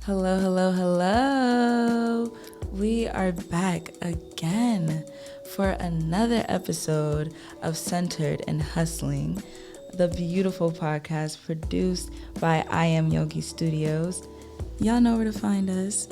Hello, hello, hello. We are back again for another episode of Centered and Hustling, the beautiful podcast produced by I Am Yogi Studios. Y'all know where to find us.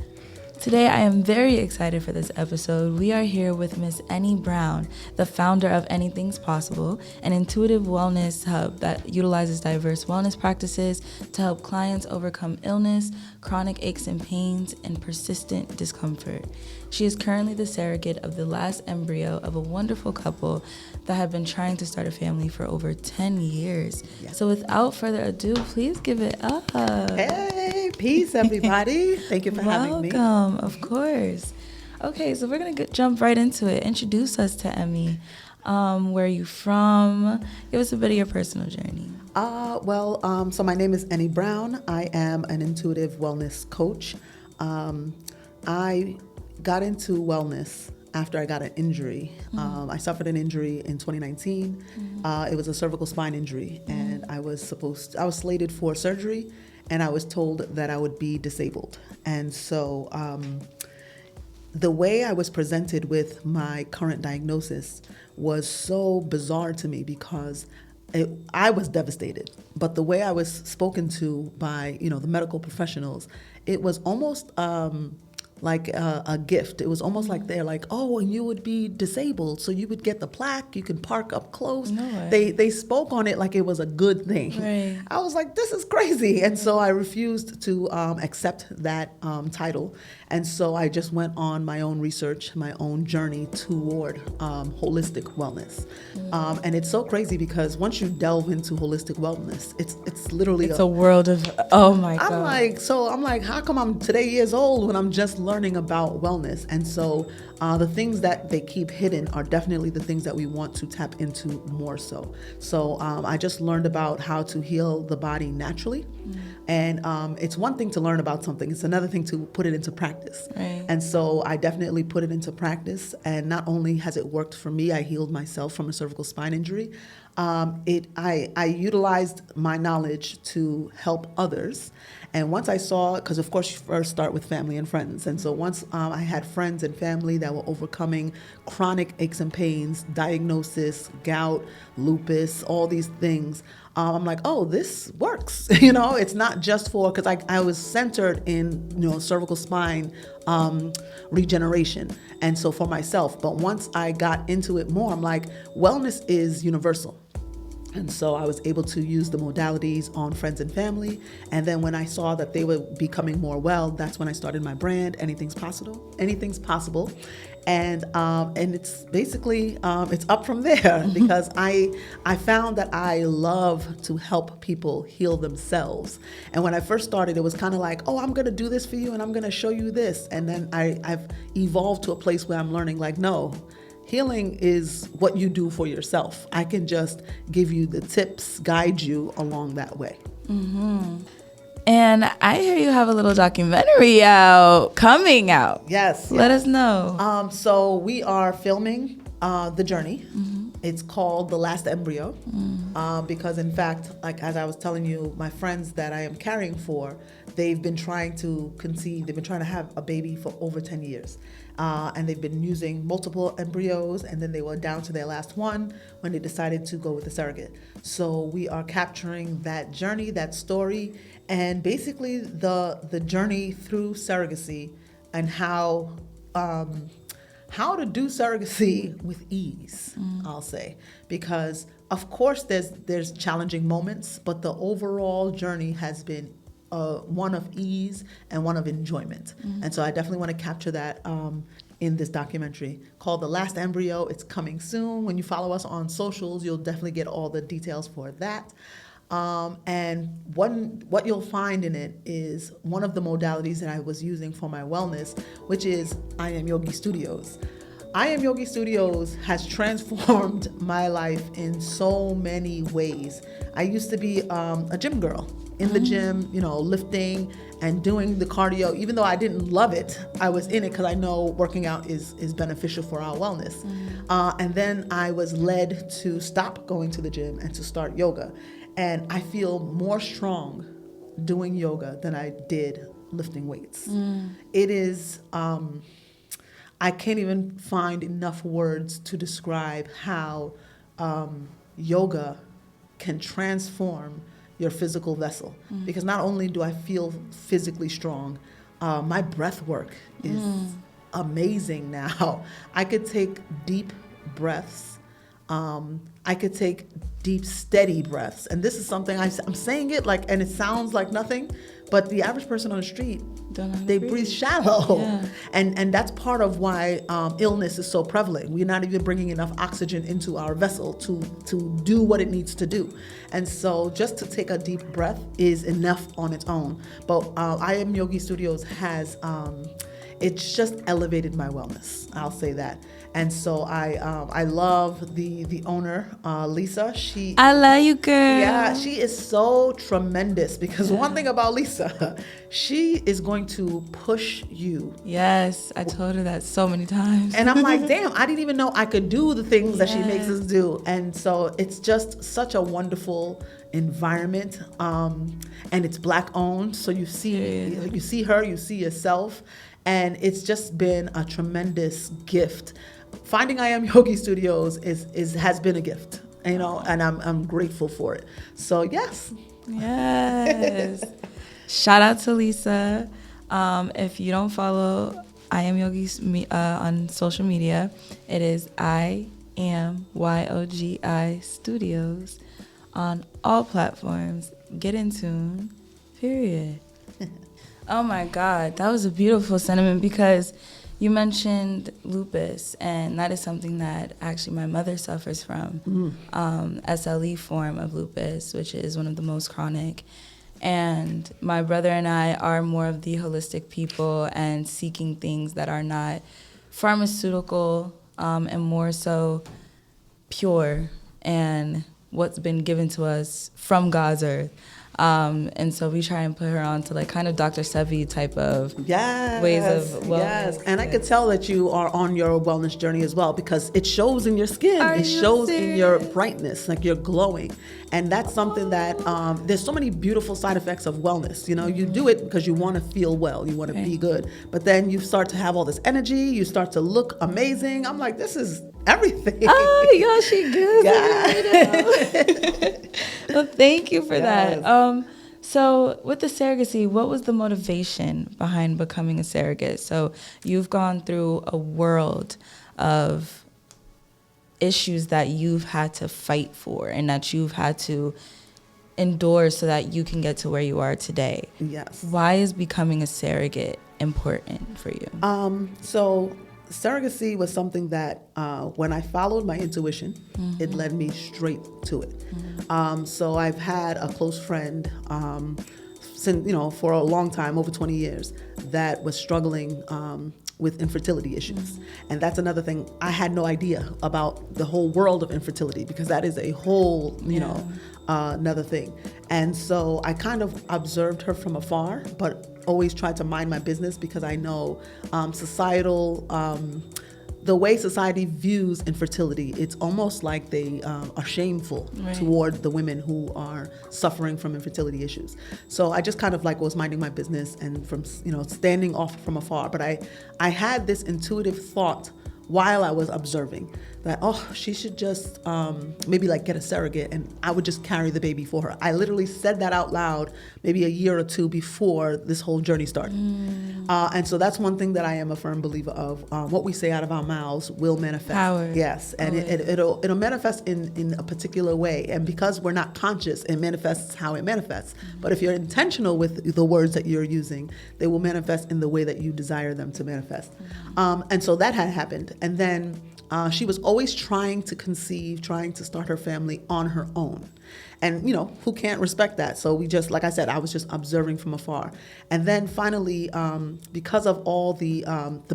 Today, I am very excited for this episode. We are here with Miss Eni Brown, the founder of Anything's Possible, an intuitive wellness hub that utilizes diverse wellness practices to help clients overcome illness, chronic aches and pains, and persistent discomfort. She is currently the surrogate of the last embryo of a wonderful couple that have been trying to start a family for over 10 years. Yeah. So without further ado, please give it up. Hey, peace, everybody. Thank you for having me. Welcome, of course. Okay, so we're going to jump right into it. Introduce us to Emmy. Where are you from? Give us a bit of your personal journey. So my name is Eni Brown. I am an intuitive wellness coach. I got into wellness after I got an injury. I suffered an injury in 2019. It was a cervical spine injury, and I was slated for surgery, and I was told that I would be disabled. And so the way I was presented with my current diagnosis was so bizarre to me because I was devastated. But the way I was spoken to by, the medical professionals, it was almost like a gift. It was almost like they're like, oh, and you would be disabled, so you would get the plaque, you can park up close. No way. They spoke on it like it was a good thing. Right. I was like, this is crazy. And so I refused to accept that title. And so I just went on my own research, my own journey toward holistic wellness. And it's so crazy because once you delve into holistic wellness, it's literally a world of, oh my God. I'm like, how come I'm today years old when I'm just learning about wellness? And so the things that they keep hidden are definitely the things that we want to tap into more so. So I just learned about how to heal the body naturally. And it's one thing to learn about something. It's another thing to put it into practice. Right. And so I definitely put it into practice. And not only has it worked for me, I healed myself from a cervical spine injury. I utilized my knowledge to help others. And once I saw, because of course you first start with family and friends. And so once I had friends and family that were overcoming chronic aches and pains, diagnosis, gout, lupus, all these things, I'm like, oh, this works. It's not just for, because I was centered in, cervical spine regeneration. And so for myself, but once I got into it more, I'm like, wellness is universal. And so I was able to use the modalities on friends and family. And then when I saw that they were becoming more well, that's when I started my brand, Anything's Possible. And it's basically, it's up from there because I found that I love to help people heal themselves. And when I first started, it was kind of like, oh, I'm going to do this for you and I'm going to show you this. And then I've evolved to a place where I'm learning like, no, healing is what you do for yourself. I can just give you the tips, guide you along that way. Mm-hmm. And I hear you have a little documentary coming out. Yes. Let us know. So we are filming the journey. It's called The Last Embryo because in fact, like as I was telling you, my friends that I am caring for, they've been trying to conceive, they've been trying to have a baby for over 10 years. And they've been using multiple embryos, and then they were down to their last one when they decided to go with a surrogate. So we are capturing that journey, that story, and basically the journey through surrogacy and how to do surrogacy with ease, I'll say. Because of course there's challenging moments, but the overall journey has been one of ease and one of enjoyment. And so I definitely want to capture that in this documentary called The Last Embryo. It's coming soon. When you follow us on socials, you'll definitely get all the details for that. And what you'll find in it is one of the modalities that I was using for my wellness, which is I Am Yogi Studios. I Am Yogi Studios has transformed my life in so many ways. I used to be a gym girl in the gym, lifting and doing the cardio. Even though I didn't love it, I was in it because I know working out is beneficial for our wellness. And then I was led to stop going to the gym and to start yoga. And I feel more strong doing yoga than I did lifting weights. It is, I can't even find enough words to describe how yoga can transform your physical vessel. Because not only do I feel physically strong, my breath work is amazing now. I could take deep breaths. I could take deep, steady breaths. And this is something I'm saying it like, and it sounds like nothing, but the average person on the street, they breathe shallow. Yeah. And that's part of why illness is so prevalent. We're not even bringing enough oxygen into our vessel to do what it needs to do. And so just to take a deep breath is enough on its own. But I Am Yogi Studios has, it's just elevated my wellness. I'll say that. And so I love the owner, Lisa. I love you, girl. Yeah, she is so tremendous because one thing about Lisa, she is going to push you. Yes, I told her that so many times. And I'm like, damn, I didn't even know I could do the things that she makes us do. And so it's just such a wonderful environment, and it's Black owned. So you see her, you see yourself, and it's just been a tremendous gift. Finding I Am Yogi Studios has been a gift, and I'm grateful for it. So yes. Shout out to Lisa. If you don't follow I Am Yogi on social media, it is I Am YOGI Studios on all platforms. Get in tune. Period. Oh my God, that was a beautiful sentiment because you mentioned lupus, and that is something that actually my mother suffers from, SLE form of lupus, which is one of the most chronic. And my brother and I are more of the holistic people and seeking things that are not pharmaceutical, and more so pure and what's been given to us from God's earth. And so we try and put her on to like kind of Dr. Sebi type of ways of wellness. Yes, and I could tell that you are on your wellness journey as well because it shows in your skin. It shows in your brightness, like you're glowing. And that's something that, there's so many beautiful side effects of wellness. You know, you do it because you want to feel well, you want to be good. But then you start to have all this energy, you start to look amazing. I'm like, this is everything. Oh, yo, she good. Yeah. Well, thank you for that. So with the surrogacy, what was the motivation behind becoming a surrogate? So you've gone through a world of issues that you've had to fight for and that you've had to endure so that you can get to where you are today. Yes. Why is becoming a surrogate important for you? So surrogacy was something that when I followed my intuition, it led me straight to it. So I've had a close friend since, for a long time, over 20 years, that was struggling with infertility issues. And that's another thing. I had no idea about the whole world of infertility because that is a whole, another thing. And so I kind of observed her from afar, but always tried to mind my business because I know the way society views infertility, it's almost like they are shameful toward the women who are suffering from infertility issues. So I just kind of like was minding my business and from, standing off from afar. But I had this intuitive thought while I was observing that, she should just maybe like get a surrogate and I would just carry the baby for her. I literally said that out loud maybe a year or two before this whole journey started. And so that's one thing that I am a firm believer of. What we say out of our mouths will manifest. Power. Yes, and it'll manifest in a particular way. And because we're not conscious, it manifests how it manifests. But if you're intentional with the words that you're using, they will manifest in the way that you desire them to manifest. And so that had happened. And then she was always trying to conceive, trying to start her family on her own. And, who can't respect that? So we just, like I said, I was just observing from afar. And then finally, because of all the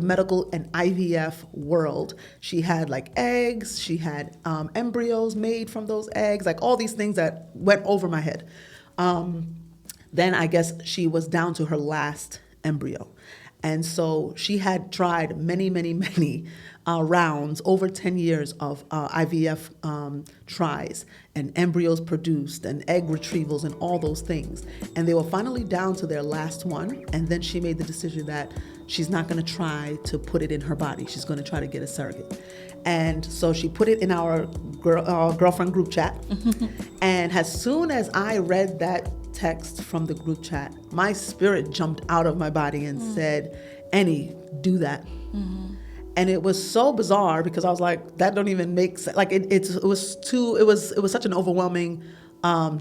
medical and IVF world, she had like eggs, she had embryos made from those eggs, like all these things that went over my head. Then I guess she was down to her last embryo. And so she had tried many, many, many rounds, over 10 years of IVF tries and embryos produced and egg retrievals and all those things. And they were finally down to their last one. And then she made the decision that she's not going to try to put it in her body. She's going to try to get a surrogate. And so she put it in our girlfriend group chat. And as soon as I read that text from the group chat, my spirit jumped out of my body and said, Eni, do that. And it was so bizarre because I was like, that don't even make sense. Like it was such an overwhelming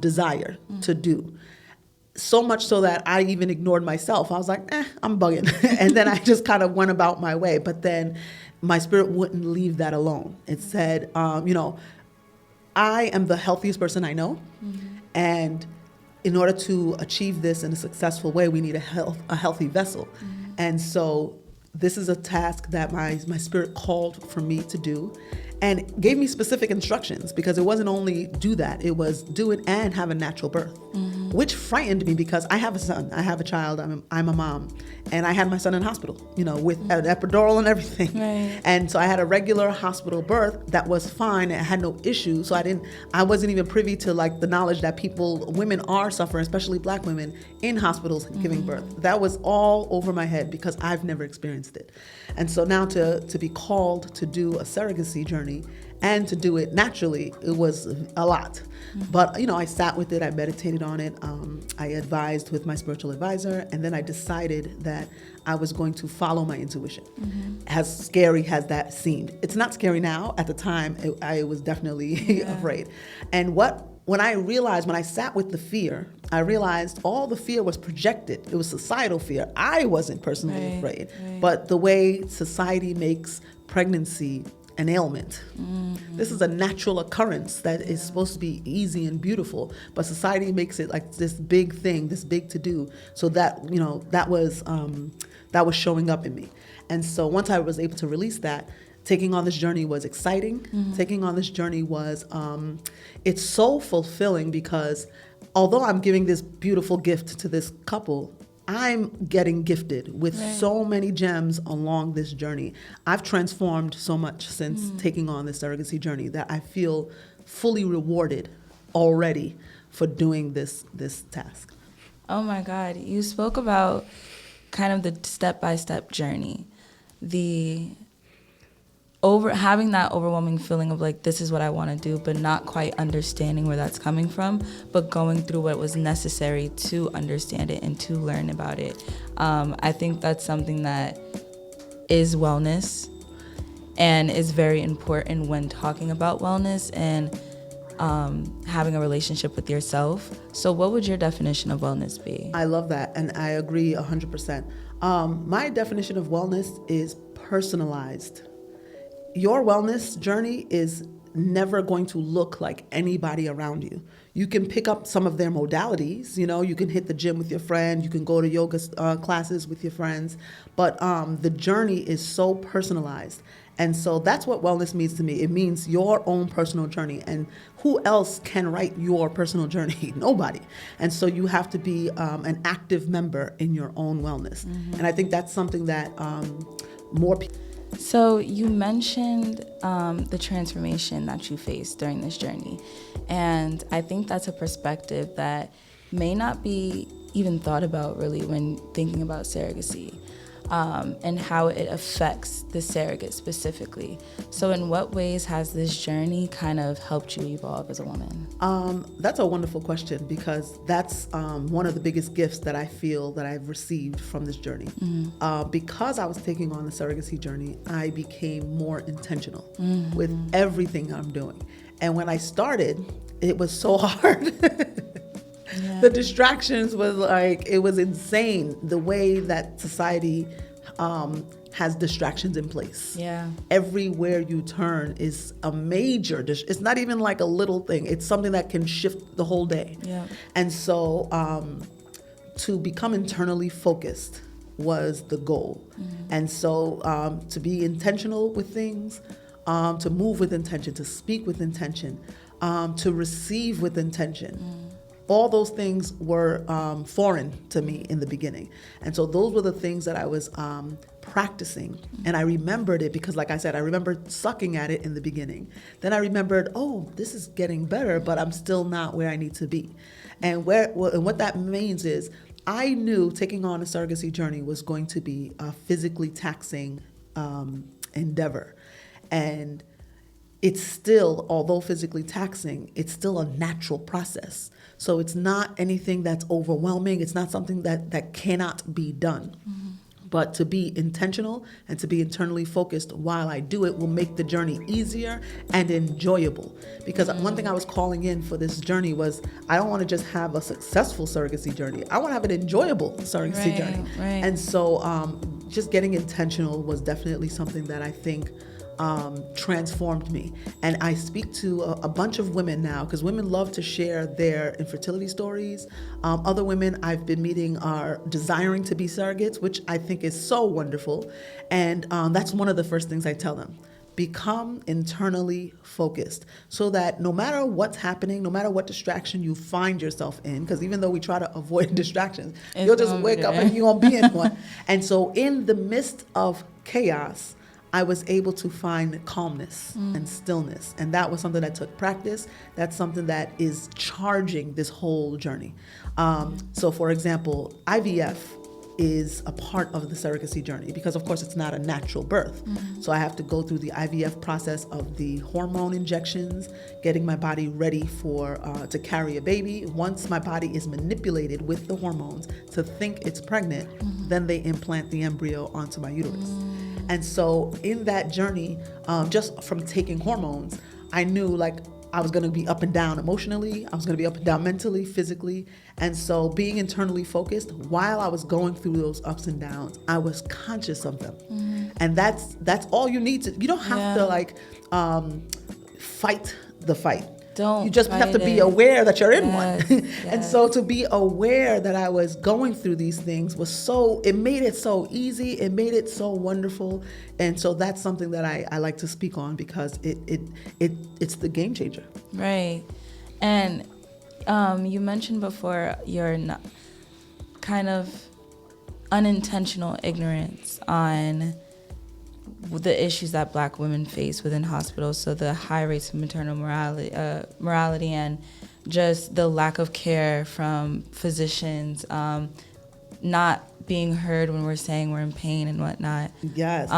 desire to do. So much so that I even ignored myself. I was like, I'm bugging. And then I just kind of went about my way. But then my spirit wouldn't leave that alone. It said, I am the healthiest person I know. And in order to achieve this in a successful way, we need a healthy vessel. And so this is a task that my spirit called for me to do and gave me specific instructions, because it wasn't only do that, it was do it and have a natural birth, which frightened me because I have a son, I have a child, I'm a mom, and I had my son in hospital, with an epidural and everything. Right. And so I had a regular hospital birth that was fine. I had no issue. So I wasn't even privy to like the knowledge that women are suffering, especially Black women in hospitals giving birth. That was all over my head because I've never experienced it. And so now to be called to do a surrogacy journey and to do it naturally, it was a lot. But, I sat with it, I meditated on it, I advised with my spiritual advisor, and then I decided that I was going to follow my intuition. As scary as that seemed. It's not scary now. At the time, I was definitely afraid. And when I sat with the fear, I realized all the fear was projected. It was societal fear. I wasn't personally afraid. But the way society makes pregnancy an ailment. This is a natural occurrence that is supposed to be easy and beautiful, but society makes it like this big thing, this big to do. So that, that was showing up in me. And so once I was able to release that, taking on this journey was exciting. Taking on this journey was, it's so fulfilling because although I'm giving this beautiful gift to this couple, I'm getting gifted with so many gems along this journey. I've transformed so much since taking on this surrogacy journey that I feel fully rewarded already for doing this task. Oh my God. You spoke about kind of the step-by-step journey, having that overwhelming feeling of like, this is what I want to do, but not quite understanding where that's coming from, but going through what was necessary to understand it and to learn about it. I think that's something that is wellness and is very important when talking about wellness and having a relationship with yourself. So what would your definition of wellness be? I love that, and I agree 100%. My definition of wellness is personalized. Your wellness journey is never going to look like anybody around you. You can pick up some of their modalities, you can hit the gym with your friend, you can go to yoga classes with your friends, but the journey is so personalized. And so that's what wellness means to me. It means your own personal journey. And who else can write your personal journey? Nobody. And so you have to be an active member in your own wellness. And I think that's something that more people... So you mentioned the transformation that you faced during this journey. And I think that's a perspective that may not be even thought about really when thinking about surrogacy. And how it affects the surrogate specifically. So in what ways has this journey kind of helped you evolve as a woman? That's a wonderful question, because that's one of the biggest gifts that I feel that I've received from this journey. Because I was taking on the surrogacy journey, I became more intentional with everything I'm doing. And when I started, it was so hard. The distractions was it was insane the way that society has distractions in place. Everywhere you turn is a major, it's not even like a little thing. It's something that can shift the whole day. And so to become internally focused was the goal. And so to be intentional with things, to move with intention, to speak with intention, to receive with intention. all those things were foreign to me in the beginning. And so those were the things that I was practicing. And I remembered it because, like I said, I remembered sucking at it in the beginning. Then I remembered, oh, this is getting better, but I'm still not where I need to be. And what that means is I knew taking on a surrogacy journey was going to be a physically taxing endeavor. And it's still, although physically taxing, it's still a natural process. So it's not anything that's overwhelming. It's not something that cannot be done. But to be intentional and to be internally focused while I do it will make the journey easier and enjoyable. Because one thing I was calling in for this journey was I don't want to just have a successful surrogacy journey. I want to have an enjoyable surrogacy journey. Right. And so just getting intentional was definitely something that I think transformed me. And I speak to a bunch of women now because women love to share their infertility stories. Other women I've been meeting are desiring to be surrogates, which I think is so wonderful. And that's one of the first things I tell them. Become internally focused so that no matter what's happening, no matter what distraction you find yourself in, because even though we try to avoid distractions, you'll just wake up and you're going to be in one. And so in the midst of chaos, I was able to find calmness and stillness. And that was something that took practice. That's something that is charging this whole journey. So for example, IVF is a part of the surrogacy journey because of course it's not a natural birth. So I have to go through the IVF process of the hormone injections, getting my body ready for to carry a baby. Once my body is manipulated with the hormones to think it's pregnant, then they implant the embryo onto my uterus. And so in that journey, just from taking hormones, I knew like I was going to be up and down emotionally. I was going to be up and down mentally, physically. And so being internally focused while I was going through those ups and downs, I was conscious of them. And that's all you need to, you don't have to like fight the fight. You just have to be aware that you're in one. And so to be aware that I was going through these things it made it so easy. It made it so wonderful. And so that's something that I like to speak on because it's the game changer. Right. And you mentioned before your kind of unintentional ignorance on the issues that Black women face within hospitals, so the high rates of maternal mortality and just the lack of care from physicians, not being heard when we're saying we're in pain and whatnot. Yes.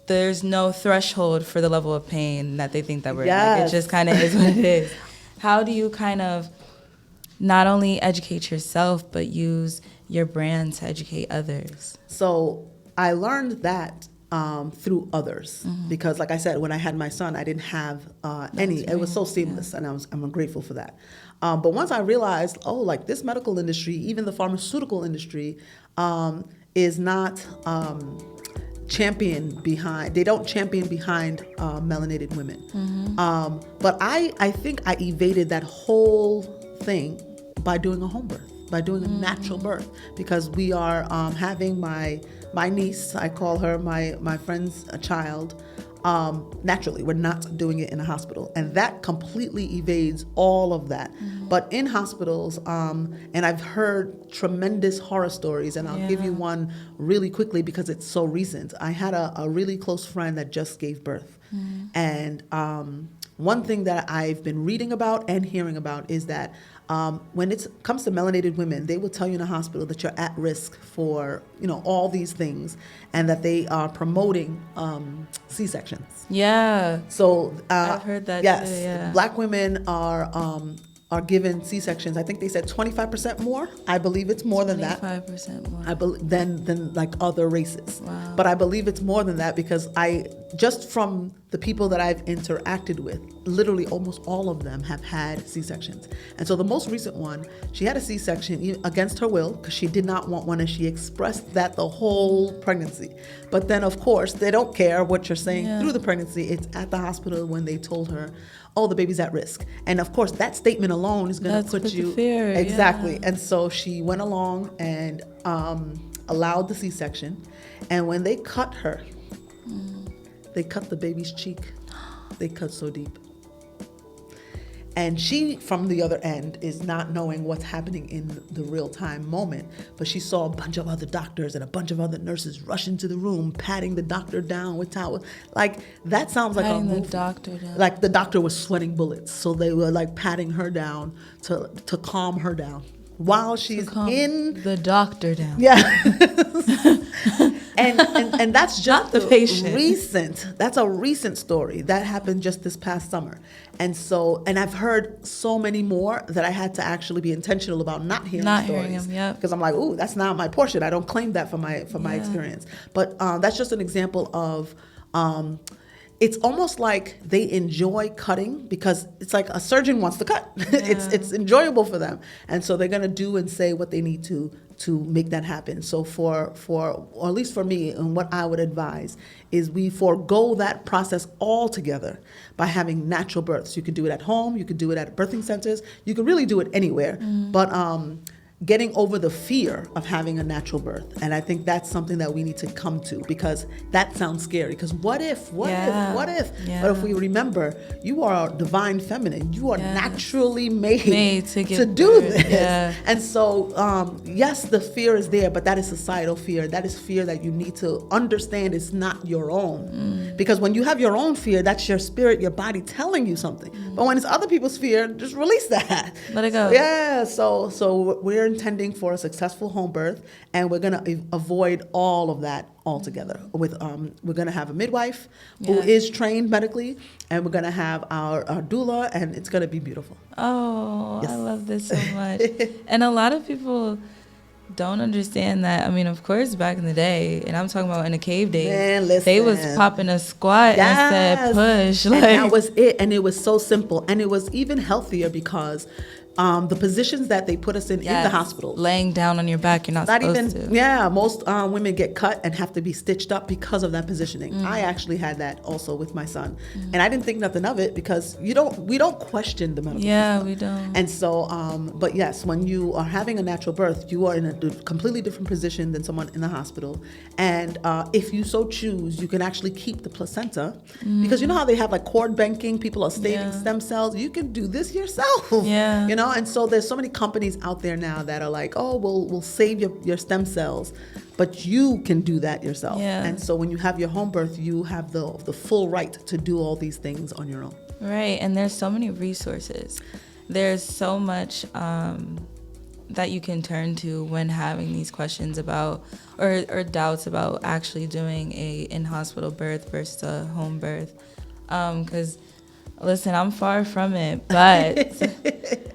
There's no threshold for the level of pain that they think that we're in. Yes. Like, it just kind of is what it is. How do you kind of not only educate yourself, but use your brand to educate others? So I learned that through others because, like I said, when I had my son, I didn't have any. It was so seamless, and I'm grateful for that. But once I realized, like this medical industry, even the pharmaceutical industry, is not champion behind. They don't champion behind melanated women. But I think I evaded that whole thing by doing a home birth, by doing a natural birth, because we are having my niece, I call her my friend's child, naturally. We're not doing it in a hospital. And that completely evades all of that. But in hospitals, and I've heard tremendous horror stories, and I'll give you one really quickly because it's so recent. I had a really close friend that just gave birth. And one thing that I've been reading about and hearing about is that when it comes to melanated women, they will tell you in a hospital that you're at risk for, all these things, and that they are promoting C-sections. Yeah. So I've heard that. Yes, too, yeah. Black women are given C-sections. I think they said 25% more. I believe it's more than that. 25% more. I believe than like other races. Wow. But I believe it's more than that because just from the people that I've interacted with, literally almost all of them have had C-sections. And so the most recent one, she had a C-section against her will because she did not want one, and she expressed that the whole pregnancy. But then of course they don't care what you're saying through the pregnancy. It's at the hospital when they told her, oh, the baby's at risk. And of course that statement alone is going to put you fear. Exactly. And so she went along and allowed the C-section. And when they cut her, they cut the baby's cheek. They cut so deep. And she, from the other end, is not knowing what's happening in the real time moment. But she saw a bunch of other doctors and a bunch of other nurses rush into the room, patting the doctor down with towels. Like, that sounds like a movie. The doctor down. Like the doctor was sweating bullets. So they were like patting her down to calm her down while she's in the doctor down. Yeah. and that's just not the patient. Recent. That's a recent story that happened just this past summer. And I've heard so many more that I had to actually be intentional about not hearing stories. Because I'm like, ooh, that's not my portion. I don't claim that for my experience. But that's just an example of it's almost like they enjoy cutting because it's like a surgeon wants to cut. It's enjoyable for them. And so they're going to do and say what they need to make that happen. So or at least for me, and what I would advise is we forego that process altogether by having natural births. You could do it at home. You could do it at birthing centers. You could really do it anywhere. But getting over the fear of having a natural birth. And I think that's something that we need to come to, because that sounds scary. Because what if? Yeah. But if we remember, you are a divine feminine. You are naturally made to do this. Yeah. And so, yes, the fear is there, but that is societal fear. That is fear that you need to understand is not your own. Because when you have your own fear, that's your spirit, your body telling you something. But when it's other people's fear, just release that. Let it go. Yeah. So we're intending for a successful home birth, and we're going to avoid all of that altogether. With we're going to have a midwife who is trained medically, and we're going to have our doula, and it's going to be beautiful. Oh, yes. I love this so much. And a lot of people don't understand that. I mean, of course, back in the day, and I'm talking about in the cave days, they was popping a squat and said push. And that was it. And it was so simple. And it was even healthier because the positions that they put us in the hospital. Laying down on your back, you're not supposed to. Yeah, most women get cut and have to be stitched up because of that positioning. I actually had that also with my son. And I didn't think nothing of it because we don't question the medical system. We don't. And so, but yes, when you are having a natural birth, you are in a completely different position than someone in the hospital. And if you so choose, you can actually keep the placenta because you know how they have like cord banking, people are saving stem cells. You can do this yourself. Yeah. You know, and so there's so many companies out there now that are like, oh, we'll save your stem cells, but you can do that yourself. Yeah. And so when you have your home birth, you have the full right to do all these things on your own. Right, and there's so many resources. There's so much that you can turn to when having these questions about or doubts about actually doing a in-hospital birth versus a home birth. Because listen, I'm far from it, but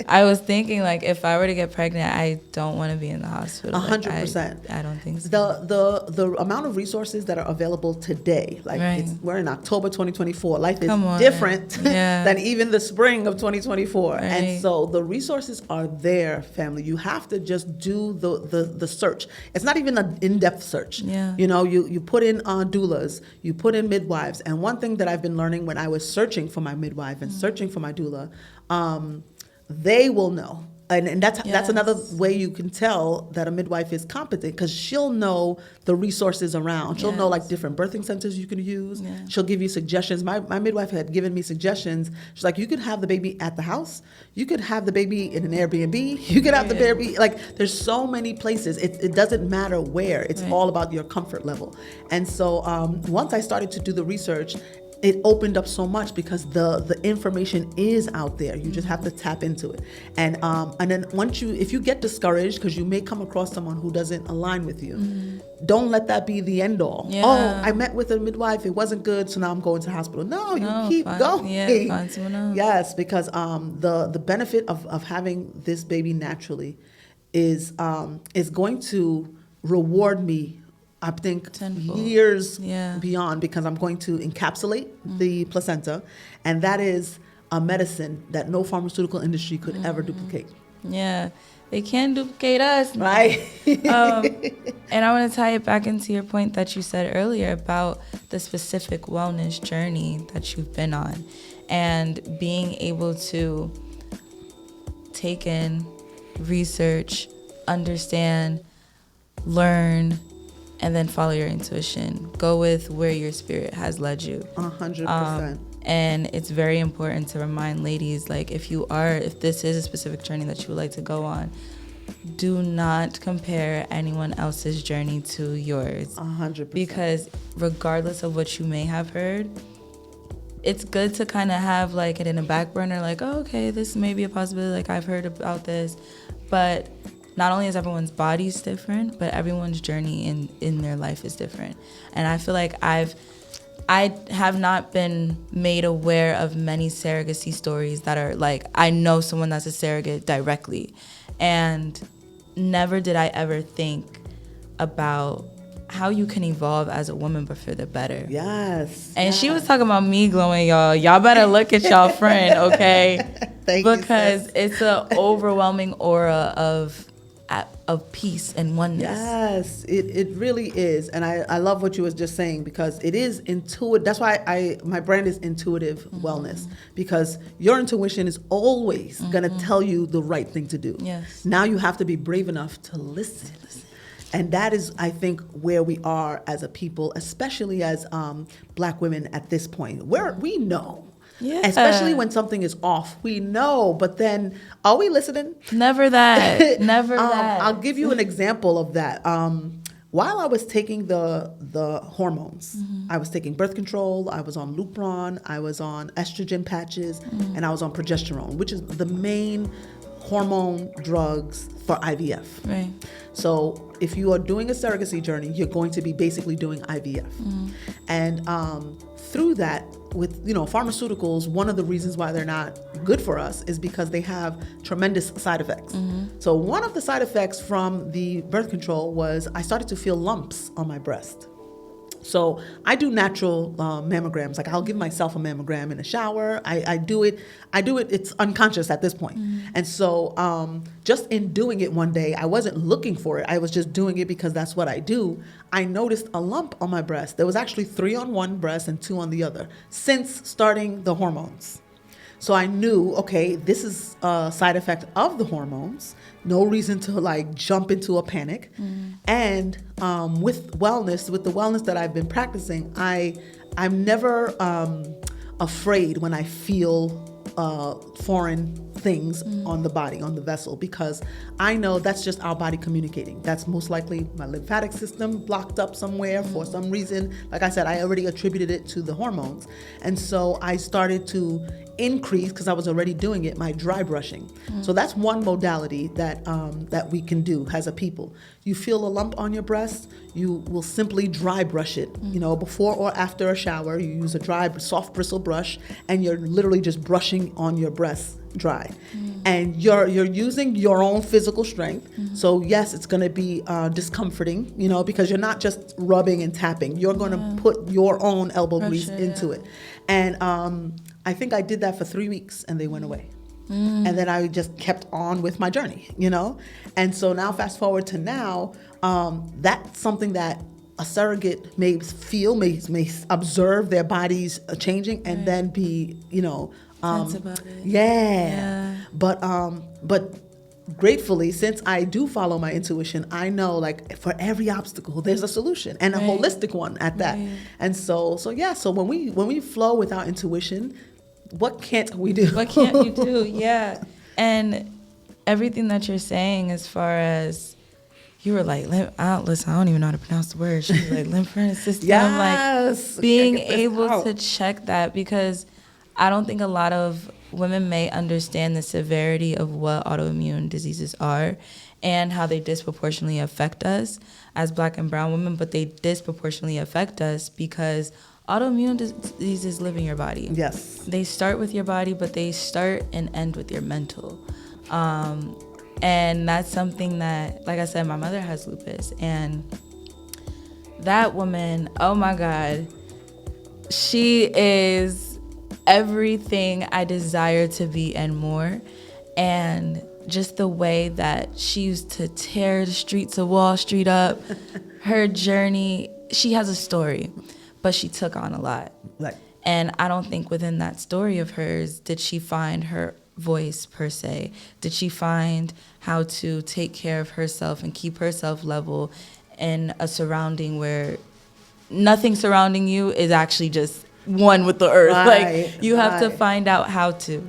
I was thinking, like, if I were to get pregnant, I don't want to be in the hospital. 100%. I don't think so. The amount of resources that are available today, like we're in October 2024. Life is different than even the spring of 2024. Right. And so the resources are there, family. You have to just do the search. It's not even an in-depth search. Yeah. You know, you put in doulas, you put in midwives. And one thing that I've been learning when I was searching for my midwife and searching for my doula, they will know. And that's another way you can tell that a midwife is competent, because she'll know the resources around. She'll know like different birthing centers you can use. Yeah. She'll give you suggestions. My midwife had given me suggestions. She's like, you could have the baby at the house. You could have the baby in an Airbnb. You could have the baby, like, there's so many places. It doesn't matter where. It's all about your comfort level. And so once I started to do the research, it opened up so much because the information is out there. You just have to tap into it. And then if you get discouraged because you may come across someone who doesn't align with you, don't let that be the end all. Yeah. Oh, I met with a midwife, it wasn't good, so now I'm going to the hospital. No, you keep going. Yeah, find someone else. Yes, because the benefit of having this baby naturally is going to reward me, I think, tenfold. Years beyond, because I'm going to encapsulate the placenta, and that is a medicine that no pharmaceutical industry could ever duplicate. Yeah, they can't duplicate us. Right. And I want to tie it back into your point that you said earlier about the specific wellness journey that you've been on, and being able to take in, research, understand, learn, and then follow your intuition. Go with where your spirit has led you. 100%. And it's very important to remind ladies, like, if this is a specific journey that you would like to go on, do not compare anyone else's journey to yours. 100%. Because regardless of what you may have heard, it's good to kind of have like it in a back burner, like, oh, okay, this may be a possibility, like I've heard about this. But not only is everyone's bodies different, but everyone's journey in their life is different. And I feel like I have not been made aware of many surrogacy stories that are like, I know someone that's a surrogate directly. And never did I ever think about how you can evolve as a woman, but for the better. Yes. And she was talking about me glowing, y'all. Y'all better look at y'all friend, okay? Thank you, because sis. it's an overwhelming aura of peace and oneness. Yes, it really is. And I love what you was just saying, because it is intuitive. That's why my brand is Intuitive Wellness, because your intuition is always going to tell you the right thing to do. Yes. Now you have to be brave enough to listen. And that is, I think, where we are as a people, especially as Black women at this point, where we know. Yeah. Especially when something is off, we know, but then are we listening? Never that. Never that. I'll give you an example of that. While I was taking the hormones, I was taking birth control, I was on Lupron, I was on estrogen patches, and I was on progesterone, which is the main hormone drugs for IVF. Right. So if you are doing a surrogacy journey, you're going to be basically doing IVF. And through that, with pharmaceuticals, one of the reasons why they're not good for us is because they have tremendous side effects. So one of the side effects from the birth control was I started to feel lumps on my breast. So I do natural mammograms. Like, I'll give myself a mammogram in the shower. I do it. It's unconscious at this point. And so just in doing it one day, I wasn't looking for it. I was just doing it because that's what I do. I noticed a lump on my breast. There was actually 3 on one breast and 2 on the other since starting the hormones. So I knew, okay, this is a side effect of the hormones. No reason to like jump into a panic. And with the wellness that I've been practicing, I'm never afraid when I feel foreign things on the body, on the vessel, because I know that's just our body communicating. That's most likely my lymphatic system blocked up somewhere for some reason. Like I said, I already attributed it to the hormones. And so I started to increase, because I was already doing it, my dry brushing. So that's one modality that we can do as a people. You feel a lump on your breast, you will simply dry brush it. Before or after a shower, you use a dry, soft bristle brush, and you're literally just brushing on your breast dry. And you're using your own physical strength. So yes, it's going to be discomforting, because you're not just rubbing and tapping. You're going to put your own elbow grease into it. And I think I did that for 3 weeks, and they went away. And then I just kept on with my journey, And so now, fast forward to now, that's something that a surrogate may feel, may observe their bodies changing, and then be, Sense about it. Yeah. But gratefully, since I do follow my intuition, I know, like, for every obstacle there's a solution, and a holistic one at that. And so when we flow with our intuition, what can't we do? What can't you do? Yeah. And everything that you're saying, as far as you were like, listen, I don't even know how to pronounce the word. She was like, lymphatic system. Yes. Like, being able to check that, because I don't think a lot of women may understand the severity of what autoimmune diseases are and how they disproportionately affect us as Black and brown women, but they disproportionately affect us because autoimmune diseases live in your body. Yes. They start with your body, but they start and end with your mental. And that's something that, like I said, my mother has lupus, and that woman, oh my God, she is everything I desire to be and more. And just the way that she used to tear the streets of Wall Street up, her journey, she has a story, but she took on a lot. Right. And I don't think within that story of hers did she find her voice per se. Did she find how to take care of herself and keep herself level in a surrounding where nothing surrounding you is actually just one with the earth. Right, Like you have to right. find out how to.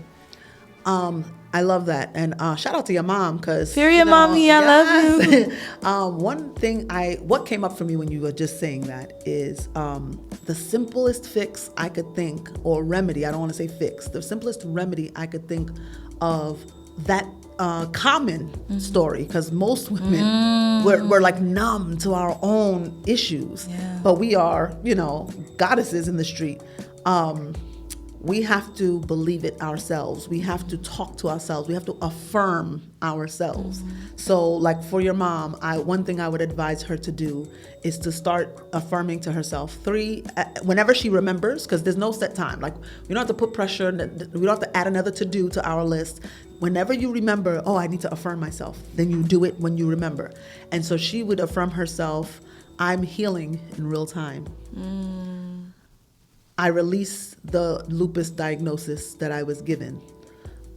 I love that, and shout out to your mom, because Period, mommy, I love you. One thing what came up for me when you were just saying that is the simplest fix I could think, or remedy. I don't want to say fix. The simplest remedy I could think of that common story, because most women we're like numb to our own issues, but we are, goddesses in the street. We have to believe it ourselves. We have to talk to ourselves. We have to affirm ourselves. So like for your mom, one thing I would advise her to do is to start affirming to herself 3, whenever she remembers, because there's no set time. Like we don't have to put pressure, we don't have to add another to-do to our list. Whenever you remember, oh, I need to affirm myself, then you do it when you remember. And so she would affirm herself, I'm healing in real time. I release the lupus diagnosis that I was given.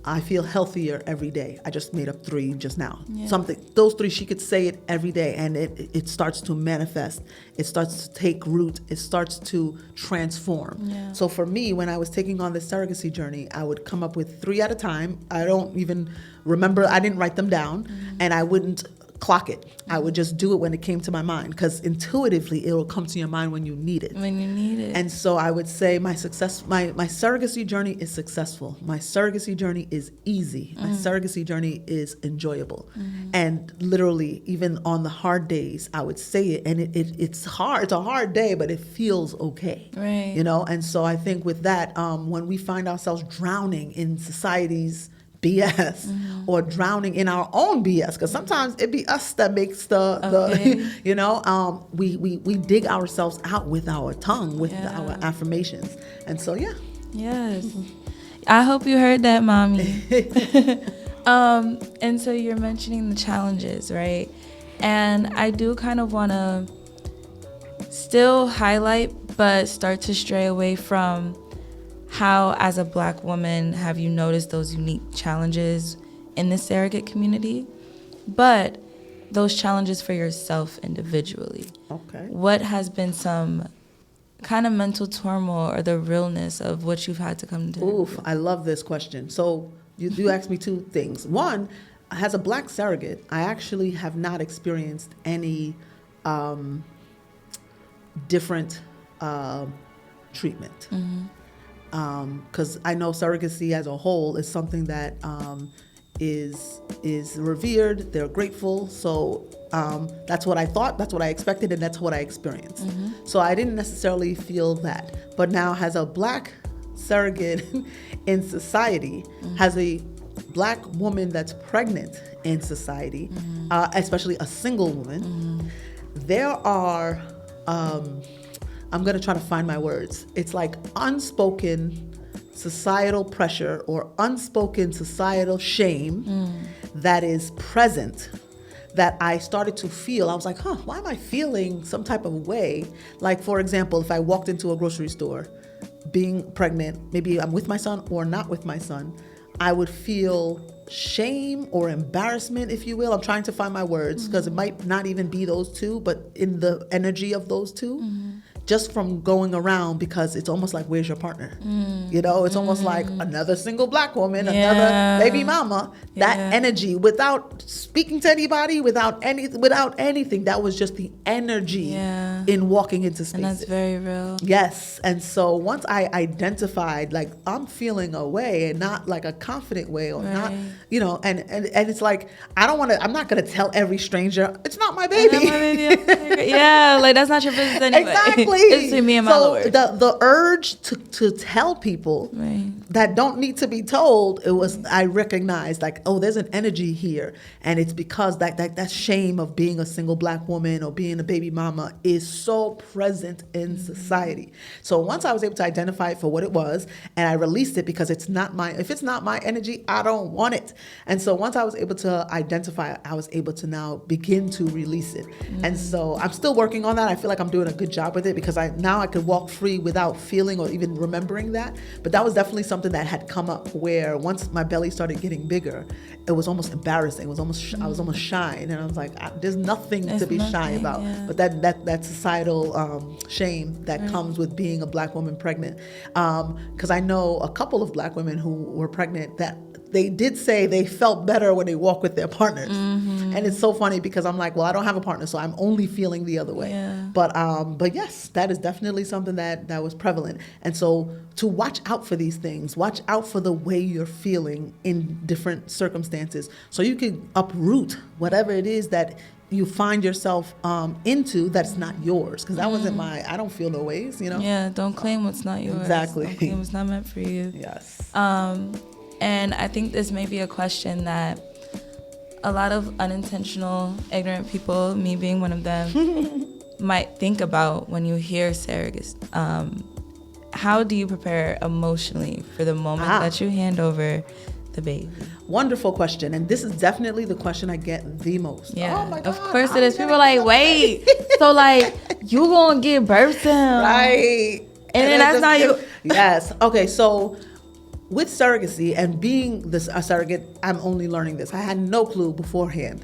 I feel healthier every day. I just made up 3 just now. Something, those 3, she could say it every day, and it starts to manifest. It starts to take root. It starts to transform. So for me, when I was taking on this surrogacy journey, I would come up with 3 at a time. I don't even remember, I didn't write them down, and I wouldn't clock it. I would just do it when it came to my mind, because intuitively it will come to your mind when you need it. When you need it. And so I would say my surrogacy journey is successful. My surrogacy journey is easy. My surrogacy journey is enjoyable. And literally, even on the hard days, I would say it, and it's hard. It's a hard day, but it feels okay. Right. And so I think with that, when we find ourselves drowning in society's BS or drowning in our own BS, because sometimes it be us that makes we dig ourselves out with our tongue, with our affirmations. And so Yes. I hope you heard that, mommy. And so you're mentioning the challenges, right? And I do kind of want to still highlight, but start to stray away from how, as a Black woman, have you noticed those unique challenges in the surrogate community, but those challenges for yourself individually. Okay. What has been some kind of mental turmoil or the realness of what you've had to come to? Oof, I love this question. So you asked me 2 things. One, as a Black surrogate, I actually have not experienced any different treatment. Because I know surrogacy as a whole is something that is revered. They're grateful. So that's what I thought, that's what I expected, and that's what I experienced. So I didn't necessarily feel that. But now, as a Black surrogate in society, as a Black woman that's pregnant in society, especially a single woman, there are I'm going to try to find my words. It's like unspoken societal pressure or unspoken societal shame that is present, that I started to feel. I was like, why am I feeling some type of way? Like, for example, if I walked into a grocery store being pregnant, maybe I'm with my son or not with my son, I would feel shame or embarrassment, if you will. I'm trying to find my words, because it might not even be those 2, but in the energy of those 2. Just from going around, because it's almost like, where's your partner? It's almost like another single Black woman, another baby mama. That energy, without speaking to anybody, without anything, that was just the energy in walking into spaces. And that's very real. Yes. And so once I identified, like, I'm feeling a way, and not like a confident way, or not, and it's like, I'm not going to tell every stranger, it's not my baby. Like, that's not your business anyway. Exactly. It's between me and my Lord. The urge to tell people that don't need to be told, I recognized, like, oh, there's an energy here, and it's because that shame of being a single Black woman or being a baby mama is so present in society. So once I was able to identify it for what it was, and I released it, because if it's not my energy, I don't want it. And so once I was able to identify it, I was able to now begin to release it. And so I'm still working on that. I feel like I'm doing a good job with it, because because I could walk free without feeling or even remembering that. But that was definitely something that had come up where once my belly started getting bigger, it was almost embarrassing. It was almost I was almost shy, and I was like, there's nothing to be shy about. Yeah. But that societal shame that comes with being a Black woman pregnant, because I know a couple of Black women who were pregnant that they did say they felt better when they walk with their partners. And it's so funny because I'm like, well, I don't have a partner, so I'm only feeling the other way. Yeah. But yes, that is definitely something that was prevalent. And so to watch out for these things, watch out for the way you're feeling in different circumstances, so you can uproot whatever it is that you find yourself into that's not yours, because that wasn't I don't feel no ways, Yeah, don't claim what's not yours. Exactly. Don't claim what's not meant for you. Yes. And I think this may be a question that a lot of unintentional, ignorant people, me being one of them, might think about when you hear surrogacy. How do you prepare emotionally for the moment that you hand over the baby? Wonderful question. And this is definitely the question I get the most. Yeah, oh my God, of course it is. People are like, wait, so like you gonna give birth to him, right? And then that's not you. Yes. Okay. So with surrogacy and being a surrogate, I'm only learning this. I had no clue beforehand.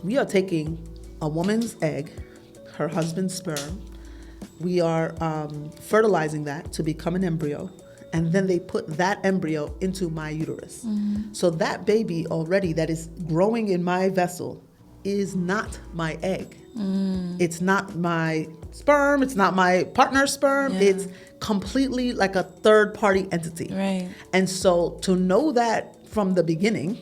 We are taking a woman's egg, her husband's sperm. We are fertilizing that to become an embryo. And then they put that embryo into my uterus. So that baby already that is growing in my vessel is not my egg. It's not my sperm. It's not my partner's sperm. Yeah. It's completely like a third party entity. Right. And so to know that from the beginning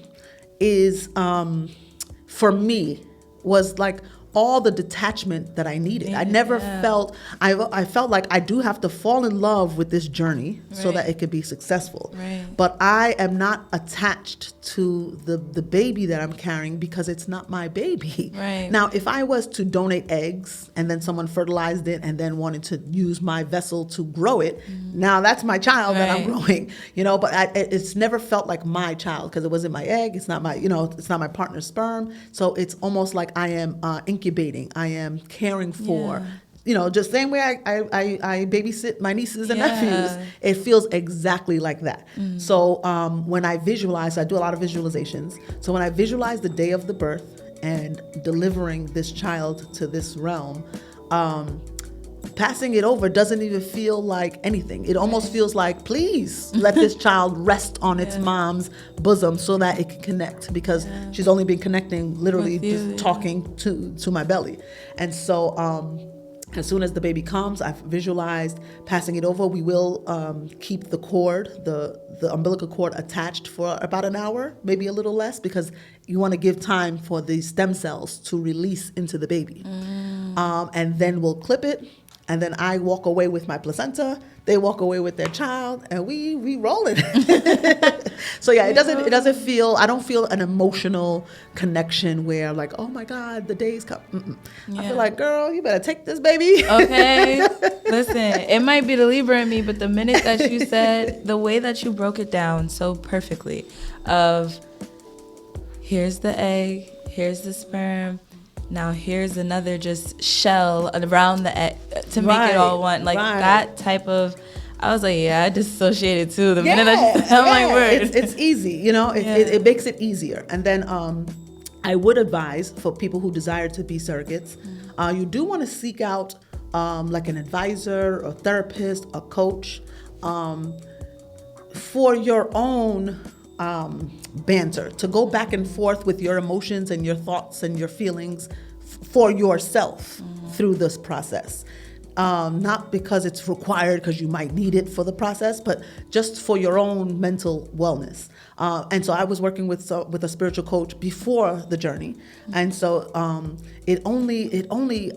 is, for me, was like all the detachment that I needed. I never felt, I felt like I do have to fall in love with this journey so that it could be successful. Right. But I am not attached to the baby that I'm carrying because it's not my baby. Right. Now, if I was to donate eggs and then someone fertilized it and then wanted to use my vessel to grow it, now that's my child that I'm growing, but it's never felt like my child because it wasn't my egg. It's not my, it's not my partner's sperm. So it's almost like I am incubating, I am caring for, just same way I babysit my nieces and nephews. It feels exactly like that. So when I visualize, I do a lot of visualizations. So when I visualize the day of the birth and delivering this child to this realm, passing it over doesn't even feel like anything. It almost feels like, please let this child rest on its mom's bosom so that it can connect, because she's only been connecting literally just talking to my belly. And so as soon as the baby comes, I've visualized passing it over. We will keep the cord, the umbilical cord attached for about an hour, maybe a little less, because you want to give time for the stem cells to release into the baby. And then we'll clip it. And then I walk away with my placenta. They walk away with their child, and we roll it. So yeah, it doesn't feel. I don't feel an emotional connection where like, oh my God, the day's come. I feel like, girl, you better take this baby. Okay, listen, it might be the Libra in me, but the minute that you said, the way that you broke it down so perfectly, of here's the egg, here's the sperm. Now here's another just shell around the egg to make it all one. Like that type of, I was like, I disassociated too. The minute that you said, I'm like, word. It's easy, it makes it easier. And then I would advise for people who desire to be surrogates, you do want to seek out like an advisor, a therapist, a coach, for your own banter, to go back and forth with your emotions and your thoughts and your feelings for yourself through this process. Not because it's required, because you might need it for the process, but just for your own mental wellness. And so I was working with a spiritual coach before the journey, and so it only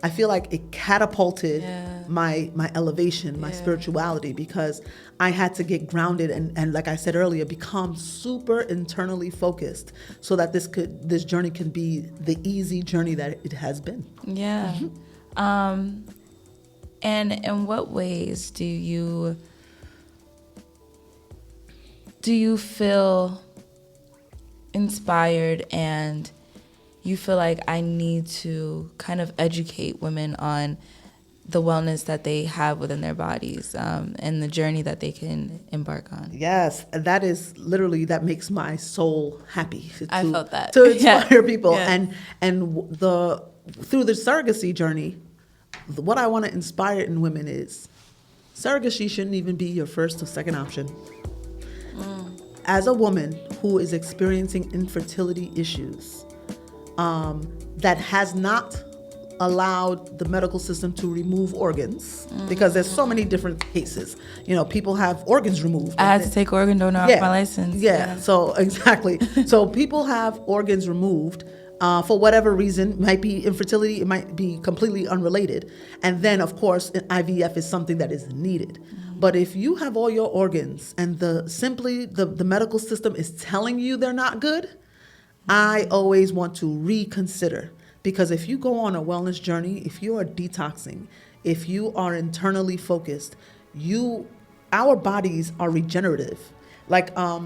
I feel like it catapulted my elevation, my spirituality, because I had to get grounded and like I said earlier, become super internally focused so that this journey can be the easy journey that it has been. Yeah. And in what ways do you feel inspired and you feel like I need to kind of educate women on the wellness that they have within their bodies, and the journey that they can embark on. Yes, that is literally, that makes my soul happy. I felt that. To inspire people. Yeah. And through the surrogacy journey, what I want to inspire in women is surrogacy shouldn't even be your first or second option. As a woman who is experiencing infertility issues, that has not allowed the medical system to remove organs, because there's so many different cases. You know, people have organs removed. I had to take organ donor off my license. Yeah, so exactly. So people have organs removed for whatever reason. It might be infertility, it might be completely unrelated. And then, of course, IVF is something that is needed. But if you have all your organs and the medical system is telling you they're not good, I always want to reconsider. Because if you go on a wellness journey, if you are detoxing, if you are internally focused, our bodies are regenerative. Like I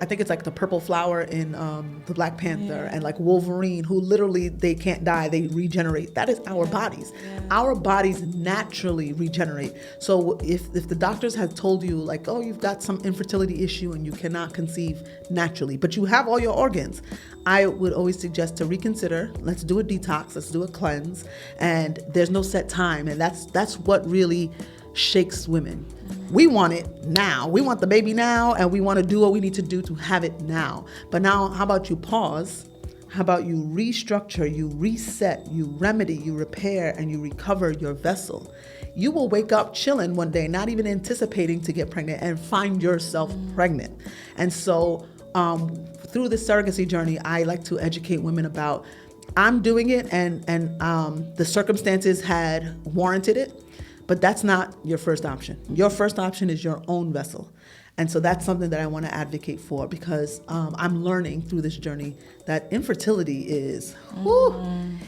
think it's like the purple flower in the Black Panther, and like Wolverine, who literally, they can't die, they regenerate. That is our bodies. Our bodies naturally regenerate. So if the doctors had told you like, oh, you've got some infertility issue and you cannot conceive naturally, but you have all your organs, I would always suggest to reconsider. Let's do a detox, let's do a cleanse, and there's no set time, and that's what really shakes women. We want it now. We want the baby now, and we want to do what we need to do to have it now. But now, how about you pause? How about you restructure, you reset, you remedy, you repair, and you recover your vessel? You will wake up chilling one day, not even anticipating to get pregnant, and find yourself pregnant. And so through the surrogacy journey, I like to educate women about, I'm doing it, and the circumstances had warranted it. But that's not your first option. Your first option is your own vessel. And so that's something that I want to advocate for, because I'm learning through this journey that infertility is,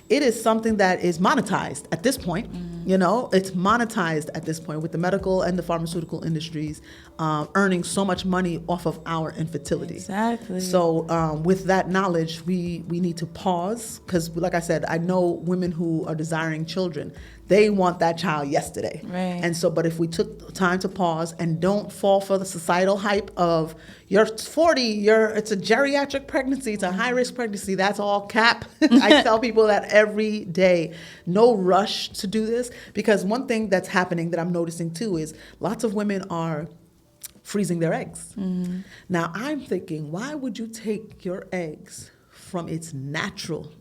it is something that is monetized at this point. You know, it's monetized at this point with the medical and the pharmaceutical industries earning so much money off of our infertility. Exactly. So with that knowledge, we need to pause, because like I said, I know women who are desiring children. They want that child yesterday. Right. And so, but if we took time to pause and don't fall for the societal hype of you're 40, it's a geriatric pregnancy, it's a high risk pregnancy, that's all cap. I tell people that every day. No rush to do this, because one thing that's happening that I'm noticing too is lots of women are freezing their eggs. Now I'm thinking, why would you take your eggs from its natural,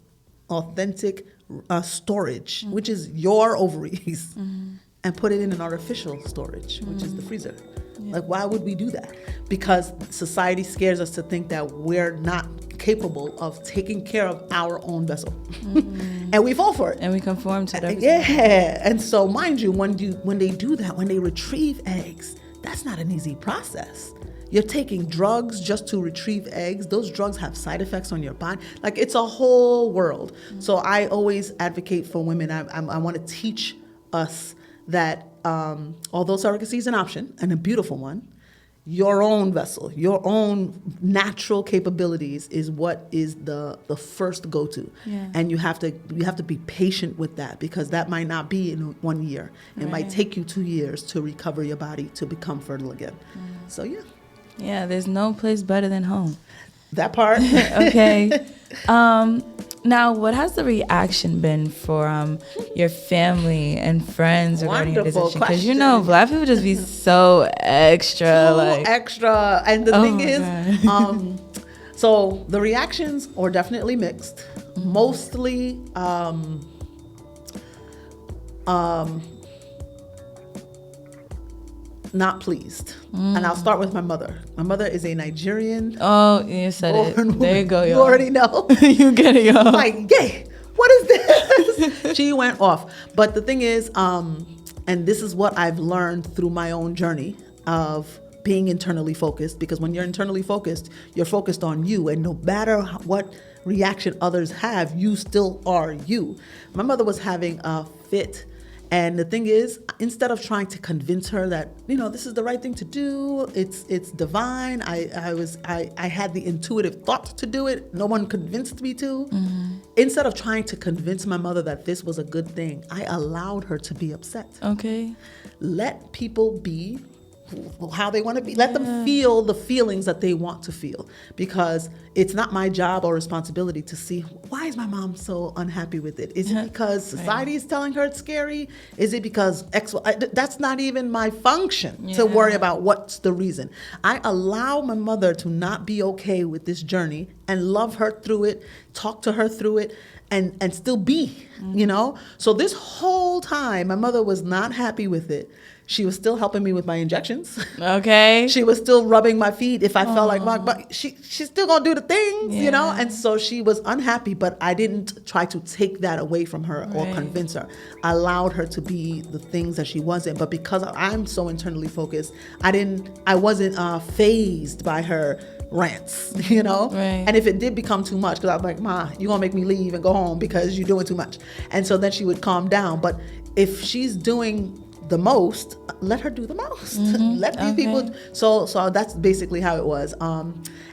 authentic storage, which is your ovaries, and put it in an artificial storage, which is the freezer? Like, why would we do that? Because society scares us to think that we're not capable of taking care of our own vessel. And we fall for it. And we conform to that. Yeah. And so mind you, when they do that, when they retrieve eggs, that's not an easy process. You're taking drugs just to retrieve eggs. Those drugs have side effects on your body. Like, it's a whole world. So I always advocate for women. I want to teach us that although surrogacy is an option and a beautiful one, your own vessel, your own natural capabilities is what is the first go-to. Yeah. And you have to be patient with that, because that might not be in 1 year. It might take you 2 years to recover your body to become fertile again. So yeah. Yeah, there's no place better than home. That part. Okay. Now, what has the reaction been for your family and friends regarding your Wonderful decision? Because question. Black people just be so extra. Extra. And the thing is, God. so the reactions are definitely mixed. Mostly, not pleased. And I'll start with my mother. My mother is a Nigerian. Oh, you said it. There you go, y'all. You already know. You get it, y'all. Like, yay, what is this? She went off. But the thing is, and this is what I've learned through my own journey of being internally focused, because when you're internally focused, you're focused on you, and no matter what reaction others have, you still are you. My mother was having a fit, And the thing is, instead of trying to convince her that, this is the right thing to do, it's divine. I had the intuitive thought to do it. No one convinced me to. Instead of trying to convince my mother that this was a good thing, I allowed her to be upset. Okay. Let people be how they want to be. Let them feel the feelings that they want to feel, because it's not my job or responsibility to see, why is my mom so unhappy with it? Is it because society is telling her it's scary? Is it because that's not even my function to worry about what's the reason. I allow my mother to not be okay with this journey and love her through it, talk to her through it, and still be, So this whole time, my mother was not happy with it. She was still helping me with my injections. Okay. She was still rubbing my feet if I felt like, but she's still gonna do the things, And so she was unhappy, but I didn't try to take that away from her or convince her. I allowed her to be the things that she wasn't. But because I'm so internally focused, I wasn't fazed by her rants, And if it did become too much, because I'm like, Ma, you're gonna make me leave and go home because you're doing too much. And so then she would calm down. But if she's doing the most, let her do the most. Let these people. So that's basically how it was.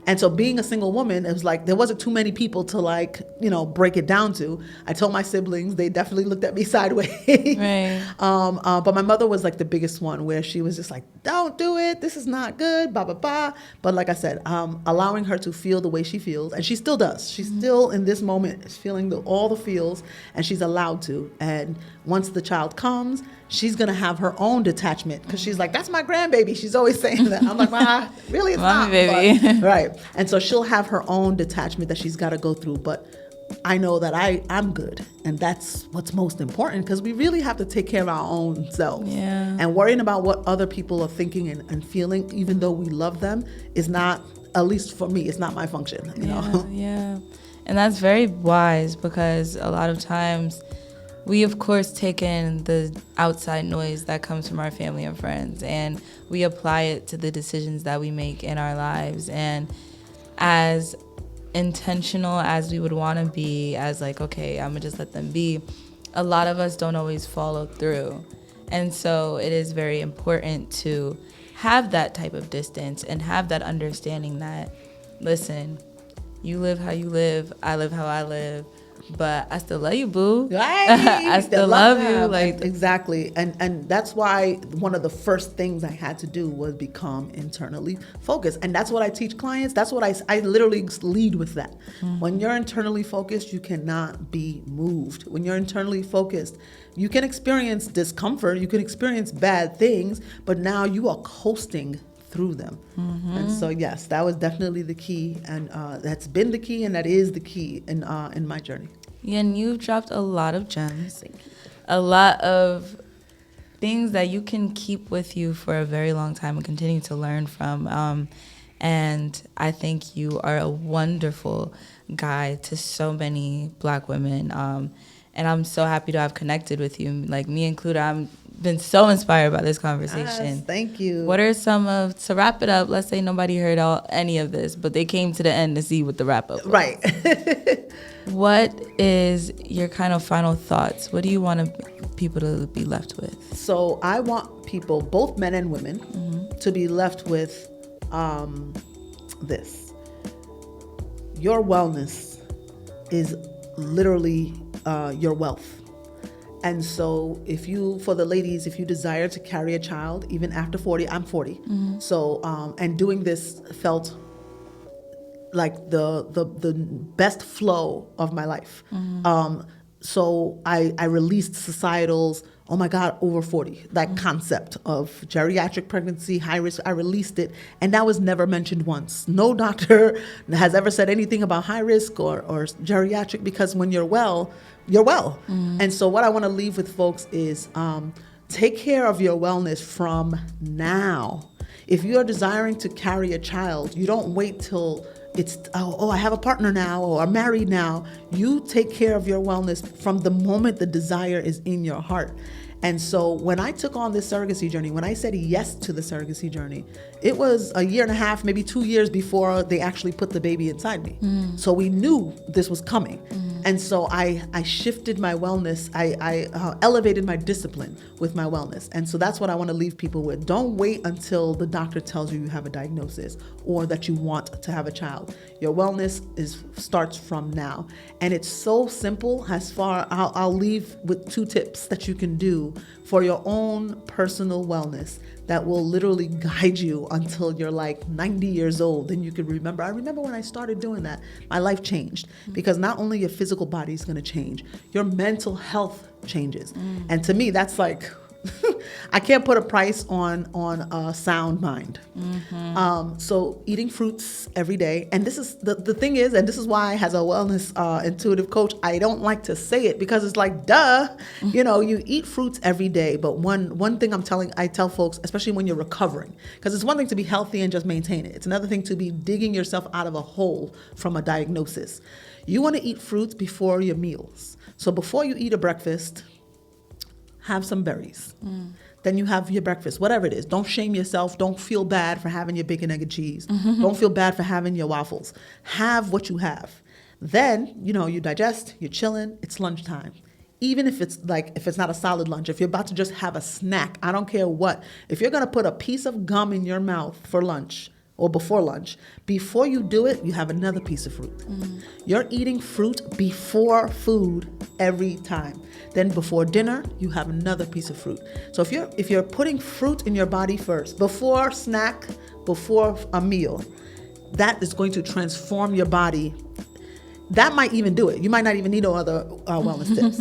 And so being a single woman, it was like there wasn't too many people to break it down to. I told my siblings, they definitely looked at me sideways. But my mother was like the biggest one, where she was just like, don't do it. This is not good. Blah blah blah. But like I said, allowing her to feel the way she feels, and she still does. She's still in this moment is feeling all the feels, and she's allowed to. And once the child comes, she's going to have her own detachment, because she's like, that's my grandbaby. She's always saying that. I'm like, Ma, really, it's Mommy not. baby. But, right. And so she'll have her own detachment that she's got to go through. But I know that I'm good. And that's what's most important, because we really have to take care of our own selves. Yeah. And worrying about what other people are thinking and feeling, even though we love them, is not, at least for me, it's not my function. Yeah. And that's very wise, because a lot of times we, of course, take in the outside noise that comes from our family and friends, and we apply it to the decisions that we make in our lives. And as intentional as we would want to be, as like, okay, I'm going to just let them be, a lot of us don't always follow through. And so it is very important to have that type of distance and have that understanding that, listen, you live how you live, I live how I live, but I still love you, boo. Right. I still love you. Exactly. And that's why one of the first things I had to do was become internally focused. And that's what I teach clients. That's what I literally lead with that. When you're internally focused, you cannot be moved. When you're internally focused, you can experience discomfort, you can experience bad things, but now you are coasting through them. And so yes, that was definitely the key, and that's been the key, and that is the key in my journey. Yeah, and you've dropped a lot of gems. Thank you. A lot of things that you can keep with you for a very long time and continue to learn from. And I think you are a wonderful guide to so many Black women. And I'm so happy to have connected with you, like me included. I'm been so inspired by this conversation. Yes, thank you. What are to wrap it up, let's say nobody heard any of this, but they came to the end to see what the wrap up was. Right. What is your kind of final thoughts? What do you want people to be left with? So I want people, both men and women, to be left with this. Your wellness is literally your wealth. And so for the ladies, if you desire to carry a child, even after 40, I'm 40. So, and doing this felt like the best flow of my life. So I released societal's, oh my God, over 40, that concept of geriatric pregnancy, high risk. I released it, and that was never mentioned once. No doctor has ever said anything about high risk or geriatric, because when you're well, you're well. And so what I want to leave with folks is take care of your wellness from now. If you are desiring to carry a child, you don't wait till it's, I have a partner now, or I'm married now. You take care of your wellness from the moment the desire is in your heart. And so when I took on this surrogacy journey, when I said yes to the surrogacy journey, it was a year and a half, maybe 2 years before they actually put the baby inside me. So we knew this was coming. And so I shifted my wellness. I elevated my discipline with my wellness. And so that's what I want to leave people with. Don't wait until the doctor tells you you have a diagnosis or that you want to have a child. Your wellness starts from now. And it's so simple. I'll leave with 2 tips that you can do for your own personal wellness that will literally guide you until you're like 90 years old. And you can remember, I remember when I started doing that, my life changed, because not only your physical body is going to change, your mental health changes. And to me, that's like, I can't put a price on a sound mind. So eating fruits every day. And this is the thing is, and this is why as a wellness intuitive coach, I don't like to say it, because it's like, duh, you eat fruits every day. But one thing I tell folks, especially when you're recovering, because it's one thing to be healthy and just maintain it. It's another thing to be digging yourself out of a hole from a diagnosis. You want to eat fruits before your meals. So before you eat a breakfast, have some berries. Then you have your breakfast, whatever it is. Don't shame yourself. Don't feel bad for having your bacon, egg, and cheese. Don't feel bad for having your waffles. Have what you have. Then, you digest, you're chilling, it's lunchtime. Even if it's not a solid lunch, if you're about to just have a snack, I don't care what. If you're going to put a piece of gum in your mouth for lunch, or before lunch, before you do it, you have another piece of fruit. You're eating fruit before food every time. Then before dinner, you have another piece of fruit. So if you're putting fruit in your body first, before snack, before a meal, that is going to transform your body. That might even do it. You might not even need no other wellness tips,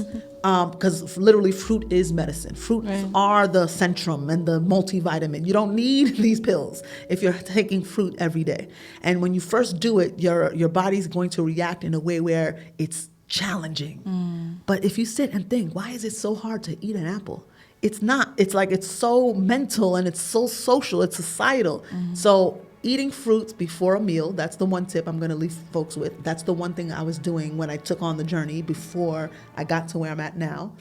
because literally fruit is medicine. Fruits are the Centrum and the multivitamin. You don't need these pills if you're taking fruit every day. And when you first do it, your body's going to react in a way where it's challenging. But if you sit and think, why is it so hard to eat an apple? It's not. It's like it's so mental and it's so social. It's societal. So eating fruits before a meal, that's the one tip I'm going to leave folks with. That's the one thing I was doing when I took on the journey before I got to where I'm at now.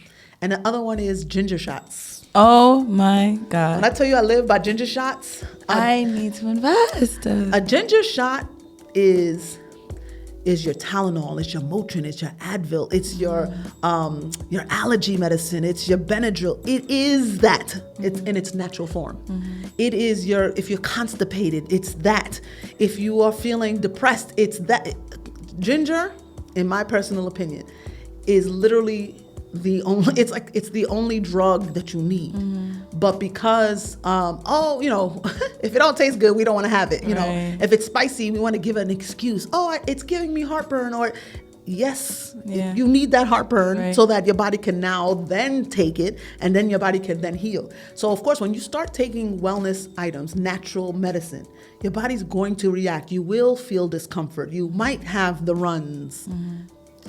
And the other one is ginger shots. Oh my God. When I tell you I live by ginger shots, I need to invest. A ginger shot is your Tylenol, it's your Motrin, it's your Advil, it's your allergy medicine, it's your Benadryl. It is that. It's in its natural form. It is if you're constipated, it's that. If you are feeling depressed, it's that. Ginger, in my personal opinion, is literally it's the only drug that you need. But because if it don't taste good, we don't want to have it. If it's spicy, we want to give it an excuse. It's giving me heartburn, or yes, you need that heartburn so that your body can now then take it, and then your body can then heal. So of course, when you start taking wellness items, natural medicine, your body's going to react. You will feel discomfort. You might have the runs.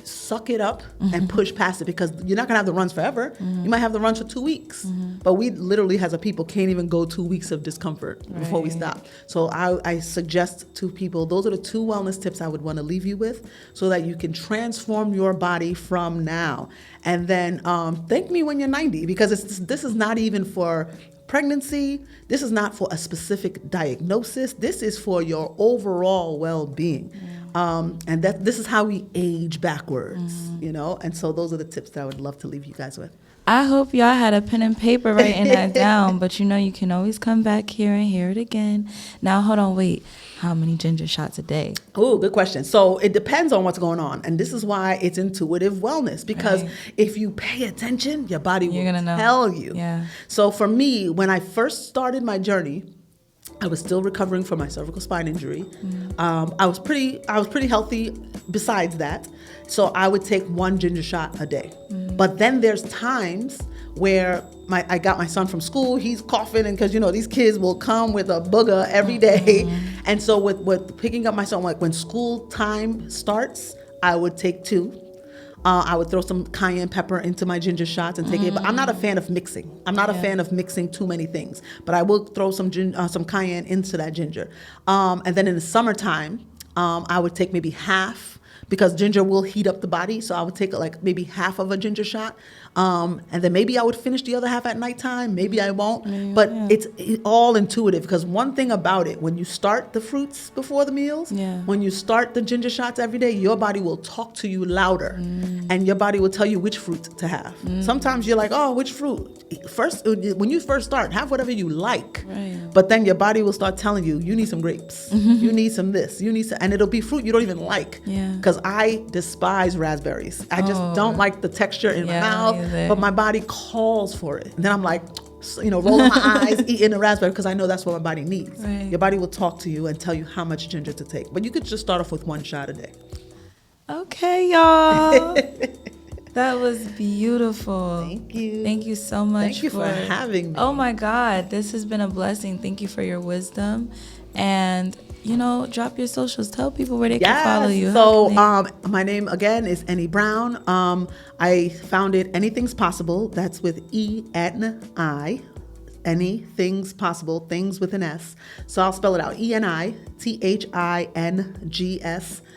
Suck it up and push past it, because you're not gonna have the runs forever. You might have the runs for 2 weeks, but we literally as a people can't even go 2 weeks of discomfort before we stop. So I suggest to people, those are the 2 wellness tips I would want to leave you with, so that you can transform your body from now. And then thank me when you're 90, because this is not even for pregnancy. This is not for a specific diagnosis. This is for your overall well-being. And this is how we age backwards, and so those are the tips that I would love to leave you guys with. I hope y'all had a pen and paper writing that down, but you can always come back here and hear it again. Now, hold on, wait. How many ginger shots a day? Oh, good question. So it depends on what's going on. And this is why it's intuitive wellness, because if you pay attention, your body will tell you. Yeah. So for me, when I first started my journey, I was still recovering from my cervical spine injury. I was pretty healthy besides that. So I would take 1 ginger shot a day. But then there's times where I got my son from school, he's coughing, and because these kids will come with a booger every day. And so with picking up my son, like when school time starts, I would take 2. I would throw some cayenne pepper into my ginger shots and take it. But I'm not a fan of mixing. I'm not a fan of mixing too many things. But I will throw some cayenne into that ginger. And then in the summertime, I would take maybe half because ginger will heat up the body. So I would take like maybe half of a ginger shot. And then maybe I would finish the other half at nighttime. Maybe I won't. But it's all intuitive, because one thing about it, when you start the fruits before the meals, when you start the ginger shots every day, your body will talk to you louder, and your body will tell you which fruit to have. Sometimes you're like, oh, which fruit? First, when you first start, have whatever you like. Right. But then your body will start telling you, you need some grapes, you need some this, you need some, and it'll be fruit you don't even like. Because I despise raspberries. I just don't like the texture in my mouth, but my body calls for it. And then I'm like, rolling my eyes, eating a raspberry, because I know that's what my body needs. Right. Your body will talk to you and tell you how much ginger to take. But you could just start off with 1 shot a day. Okay, y'all. That was beautiful. Thank you. Thank you so much. Thank you for having me. Oh my God, this has been a blessing. Thank you for your wisdom. And, drop your socials. Tell people where they can follow you. So my name again is Eni Brown. I founded Anything's Possible. That's with E-N-I. Anything's Possible, things with an S. So I'll spell it out. ENITHINGSPOSSIBLE.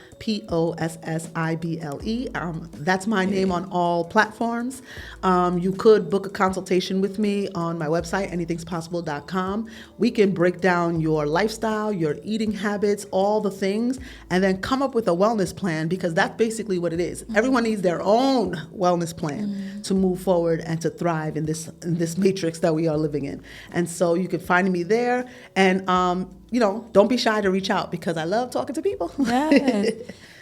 That's my name on all platforms. You could book a consultation with me on my website, anythingspossible.com. We can break down your lifestyle, your eating habits, all the things, and then come up with a wellness plan, because that's basically what it is. Everyone needs their own wellness plan to move forward and to thrive in this matrix that we are living in. And so you can find me there, and don't be shy to reach out, because I love talking to people. Yes.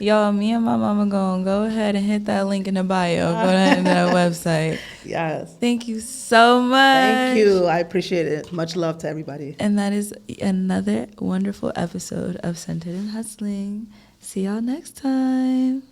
Y'all, me and my mama gonna go ahead and hit that link in the bio. Go ahead to that website. Yes. Thank you so much. Thank you. I appreciate it. Much love to everybody. And that is another wonderful episode of Centered and Hustling. See y'all next time.